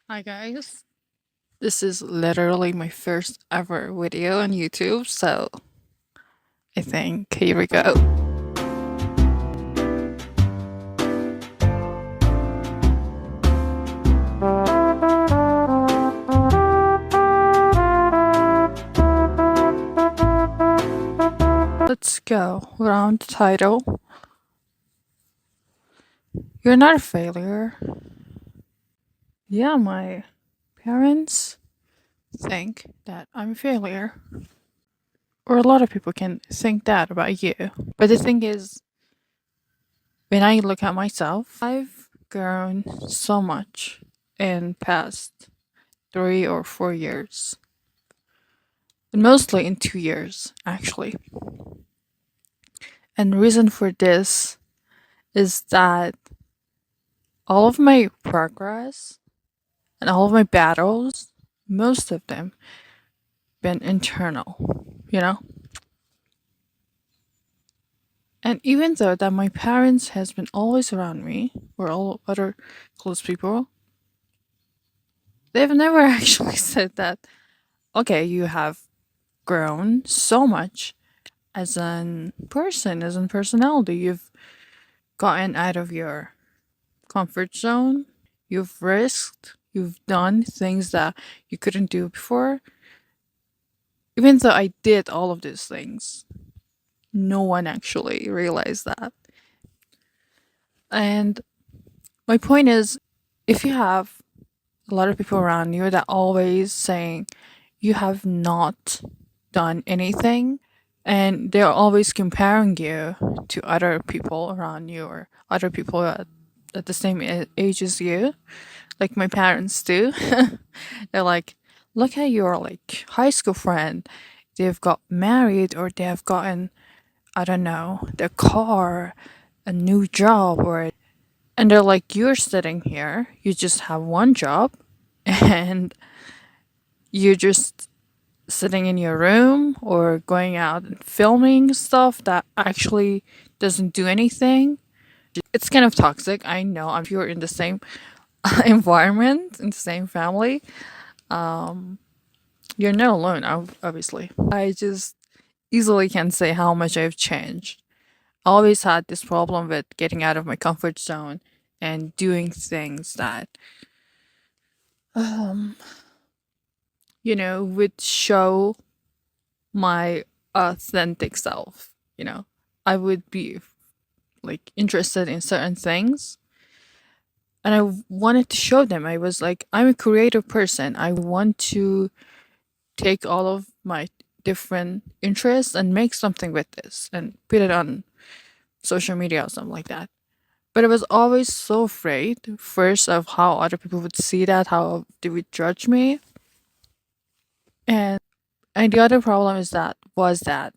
Hi guys. This is literally my first ever video on YouTube, so I think here we go. Let's go. Round title. You're not a failure. Yeah, my parents think that I'm a failure. Or a lot of people can think that about you. But the thing is, when I look at myself, I've grown so much in past 3 or 4 years. And mostly in 2 years, actually. And the reason for this is that all of my progress and all of my battles, most of them, been internal, you know? And even though that my parents has been always around me, or all other close people, they've never actually said that, okay, you have grown so much as an person, as a personality. You've gotten out of your comfort zone. You've risked. You've done things that you couldn't do before. Even though I did all of these things, no one actually realized that. And my point is, if you have a lot of people around you that always saying you have not done anything, and they're always comparing you to other people around you or other people at the same age as you, like my parents do. They're like, look at your like high school friend. They've got married or they have gotten, I don't know, their car, a new job, or and they're like, you're sitting here, you just have one job, and you're just sitting in your room or going out and filming stuff that actually doesn't do anything. It's kind of toxic. I know. If you're in the same environment, in the same family, you're not alone, obviously. I just easily can say how much I've changed. I always had this problem with getting out of my comfort zone and doing things that, would show my authentic self. I would be like interested in certain things and I wanted to show them. I was like, I'm a creative person. I want to take all of my different interests and make something with this and put it on social media or something like that. But I was always so afraid, first, of how other people would see that, how they would judge me. And and the other problem was that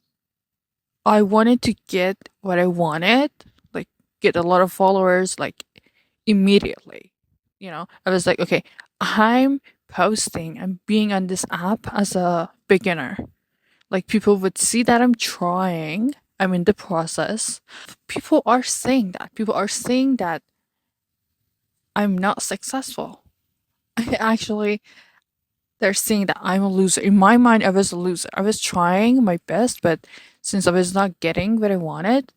I wanted to get what I wanted, like get a lot of followers like immediately. I was like, okay, I'm posting, I'm being on this app as a beginner. Like people would see that I'm trying, I'm in the process. People are saying that. People are saying that I'm not successful. Actually, they're saying that I'm a loser. In my mind, I was a loser. I was trying my best, but since I was not getting what I wanted,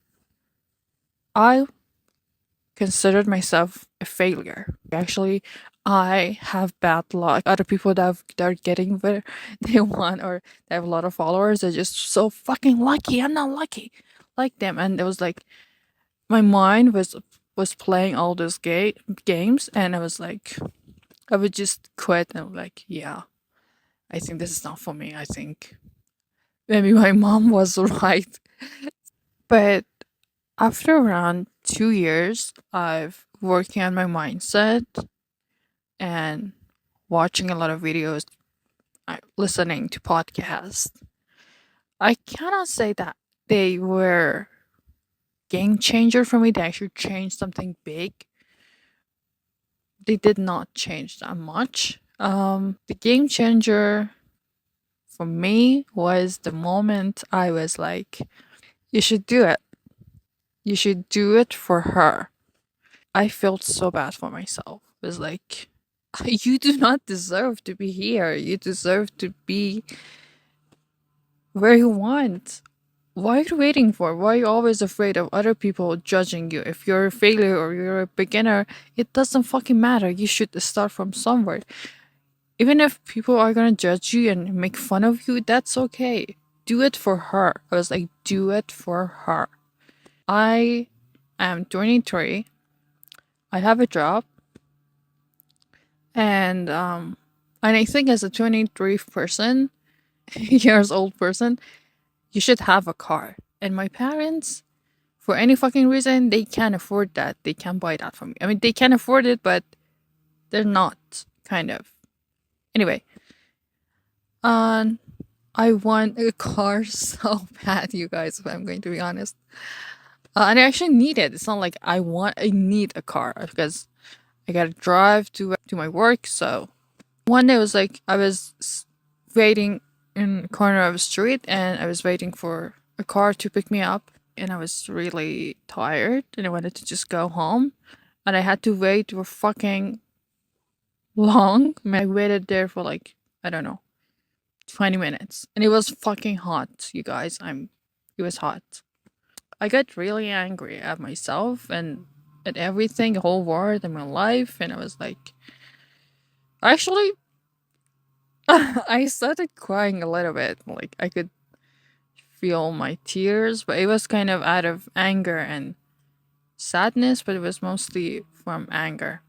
I considered myself a failure. Actually, I have bad luck. Other people that are getting where they want or they have a lot of followers are just so fucking lucky. I'm not lucky like them. And it was like my mind was playing all those games, and I was like, I would just quit and I'm like, yeah, I think this is not for me. I think maybe my mom was right. But after around 2 years of working on my mindset and watching a lot of videos, listening to podcasts, I cannot say that they were game changer for me. They actually changed something big. They did not change that much. The game changer for me was the moment I was like, you should do it. You should do it for her. I felt so bad for myself. It was like, You do not deserve to be here. You deserve to be where you want. Why are you waiting for? Why are you always afraid of other people judging you? If you're a failure or you're a beginner, it doesn't fucking matter. You should start from somewhere. Even if people are gonna judge you and make fun of you, that's okay. Do it for her. I was like, do it for her. I am 23. I have a job, and I think as a 23 person, years old person, you should have a car. And my parents, for any fucking reason, they can't afford that. They can't buy that for me. I mean, they can afford it, but they're not, kind of. Anyway, um, I want a car so bad, you guys, if I'm going to be honest. And I actually need it. It's not like I need a car because I gotta drive to my work. So one day it was like I was waiting in the corner of a street and I was waiting for a car to pick me up, and I was really tired and I wanted to just go home, and I had to wait for fucking long. I waited there for like, I don't know, 20 minutes, and it was fucking hot, you guys. It was hot. I got really angry at myself and at everything, the whole world and my life, and I was like, actually, I started crying a little bit. Like I could feel my tears, but it was kind of out of anger and sadness, but it was mostly from anger.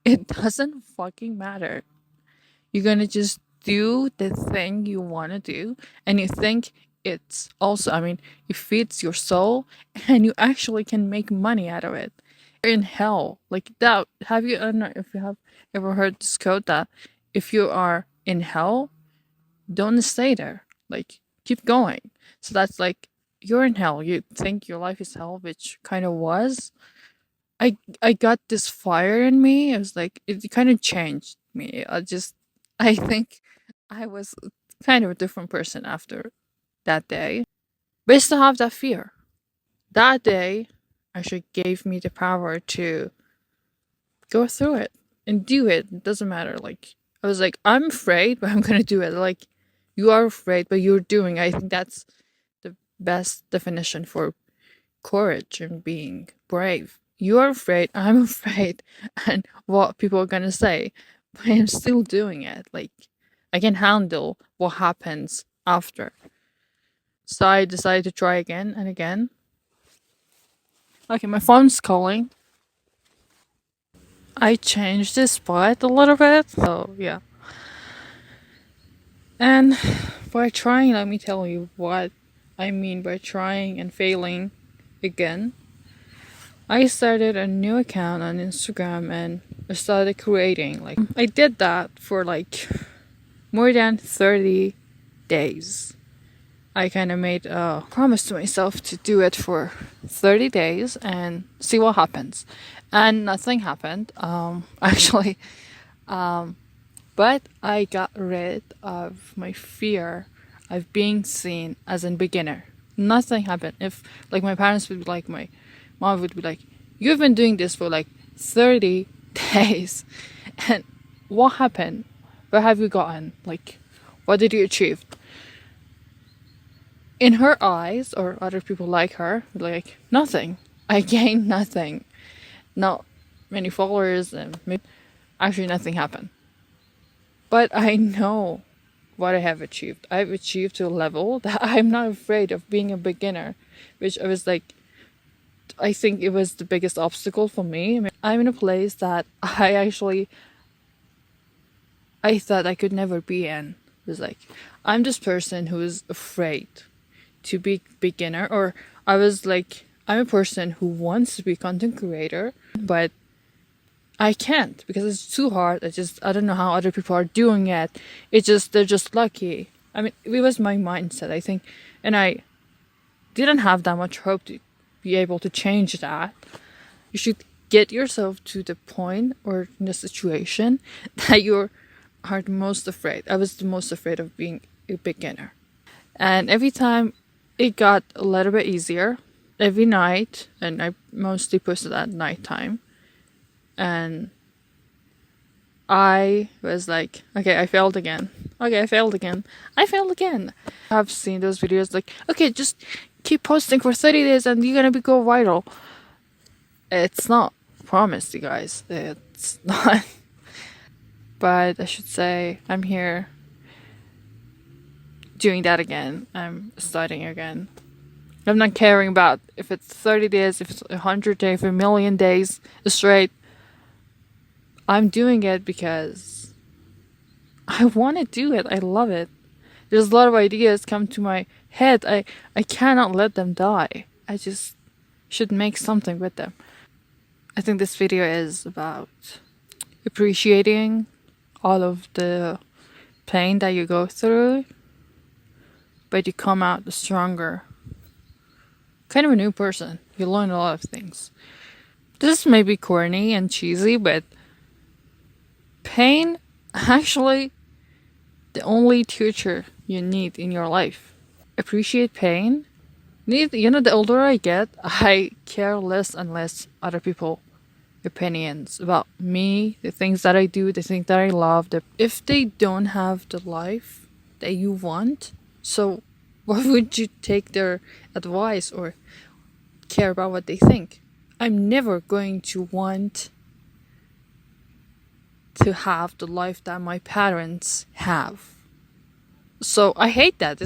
It doesn't fucking matter. You're gonna just do the thing you wanna do, and you think it's also, I mean, it feeds your soul, and you actually can make money out of it. You're in hell. Like that. Have you, I don't know if you have ever heard this quote that if you are in hell, don't stay there. Like, keep going. So that's like, you're in hell. You think your life is hell, which kind of was. I got this fire in me. It was like it kind of changed me. I think I was kind of a different person after that day. But I still have that fear. That day actually gave me the power to go through it and do it. It doesn't matter. Like I was like, I'm afraid, but I'm gonna do it. Like you are afraid, but you're doing. I think that's the best definition for courage and being brave. You are afraid, I'm afraid, and what people are gonna say, but I'm still doing it. Like, I can handle what happens after. So I decided to try again and again. Okay, my phone's calling. I changed the spot a little bit, so yeah. And by trying, let me tell you what I mean by trying and failing again. I started a new account on Instagram and I started creating. Like, I did that for like more than 30 days. I kind of made a promise to myself to do it for 30 days and see what happens. And nothing happened, actually. But I got rid of my fear of being seen as a beginner. Nothing happened. If, like, my parents would be like, my mom would be like, you've been doing this for like 30 days. And what happened? Where have you gotten? Like, what did you achieve? In her eyes, or other people like her, like, nothing. I gained nothing. Not many followers, and actually nothing happened. But I know what I have achieved. I've achieved to a level that I'm not afraid of being a beginner, which I was like, I think it was the biggest obstacle for me. I mean, I'm in a place that I thought I could never be in. It was like, I'm this person who is afraid to be beginner, or I was like, I'm a person who wants to be content creator, but I can't because it's too hard. I don't know how other people are doing it. They're just lucky. I mean, it was my mindset, I think, and I didn't have that much hope to be able to change that. You should get yourself to the point or in the situation that you are the most afraid. I was the most afraid of being a beginner. And every time it got a little bit easier, every night, and I mostly posted at nighttime. And I was like, okay, I failed again. Okay, I failed again. I failed again. I've seen those videos like, okay, just keep posting for 30 days and you're gonna be go viral. It's not promised, you guys. It's not. But I should say I'm here doing that again. I'm starting again. I'm not caring about if it's 30 days, if it's 100 days, if 1,000,000 days straight. I'm doing it because I want to do it. I love it. There's a lot of ideas come to my head. I cannot let them die. I just should make something with them. I think this video is about appreciating all of the pain that you go through, but you come out stronger. Kind of a new person. You learn a lot of things. This may be corny and cheesy, but pain actually the only teacher you need in your life. Appreciate pain. The older I get, I care less and less other people opinions about me, the things that I do, the things that I love. If they don't have the life that you want, so why would you take their advice or care about what they think? I'm never going to want to have the life that my parents have. So I hate that.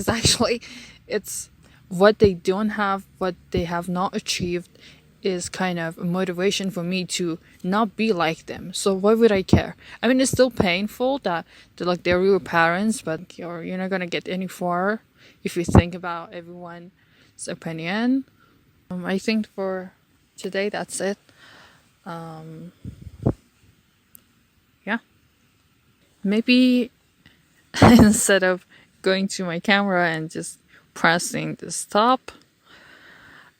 It's what they don't have, what they have not achieved is kind of a motivation for me to not be like them. So why would I care? I mean, it's still painful that they're your parents, but you're not gonna get any far if you think about everyone's opinion. I think for today that's it. Yeah, maybe instead of going to my camera and just pressing the stop,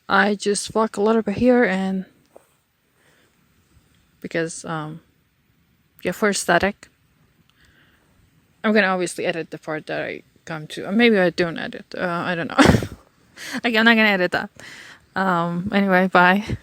I just walk a little bit here and because yeah, for aesthetic. I'm gonna obviously edit the part that I come to. Or maybe I don't edit. I don't know. I'm not gonna edit that. Anyway, bye.